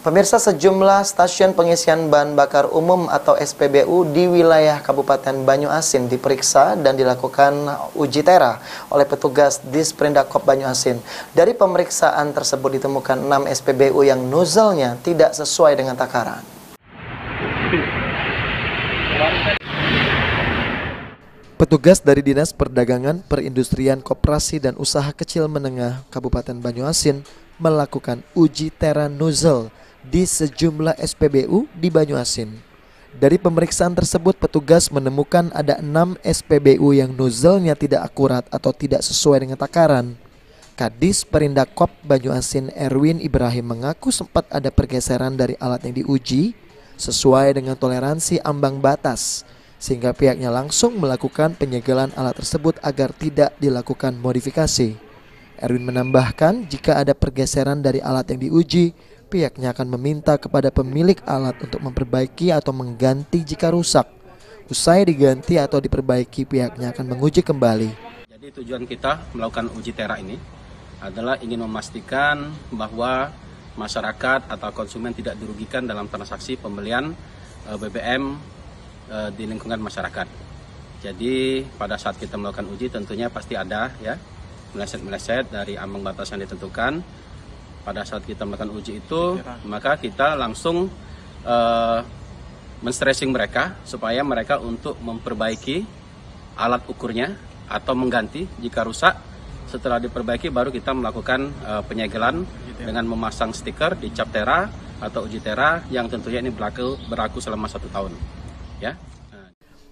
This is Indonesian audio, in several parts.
Pemirsa, sejumlah stasiun pengisian bahan bakar umum atau SPBU di wilayah Kabupaten Banyuasin diperiksa dan dilakukan uji tera oleh petugas Disprindakop Banyuasin. Dari pemeriksaan tersebut ditemukan 6 SPBU yang nozzle-nya tidak sesuai dengan takaran. Petugas dari Dinas Perdagangan, Perindustrian, Koperasi dan Usaha Kecil Menengah Kabupaten Banyuasin melakukan uji tera nozzle di sejumlah SPBU di Banyuasin. Dari pemeriksaan tersebut, petugas menemukan ada 6 SPBU yang nozzle-nya tidak akurat atau tidak sesuai dengan takaran. Kadis Perindakop Banyuasin Erwin Ibrahim mengaku sempat ada pergeseran dari alat yang diuji sesuai dengan toleransi ambang batas, sehingga pihaknya langsung melakukan penyegelan alat tersebut agar tidak dilakukan modifikasi. Erwin menambahkan, jika ada pergeseran dari alat yang diuji, pihaknya akan meminta kepada pemilik alat untuk memperbaiki atau mengganti jika rusak. Usai diganti atau diperbaiki, pihaknya akan menguji kembali. Jadi tujuan kita melakukan uji tera ini adalah ingin memastikan bahwa masyarakat atau konsumen tidak dirugikan dalam transaksi pembelian BBM di lingkungan masyarakat. Jadi pada saat kita melakukan uji tentunya pasti ada ya meleset-meleset dari ambang batas yang ditentukan. Pada saat kita melakukan uji itu, maka kita langsung men-stressing mereka supaya mereka untuk memperbaiki alat ukurnya atau mengganti jika rusak. Setelah diperbaiki baru kita melakukan penyegelan dengan memasang stiker di cap tera atau uji tera yang tentunya ini berlaku selama 1 tahun. Ya.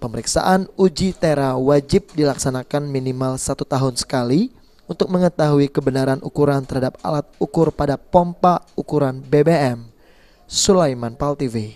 Pemeriksaan uji tera wajib dilaksanakan minimal 1 tahun sekali untuk mengetahui kebenaran ukuran terhadap alat ukur pada pompa ukuran BBM. Sulaiman Pal TV.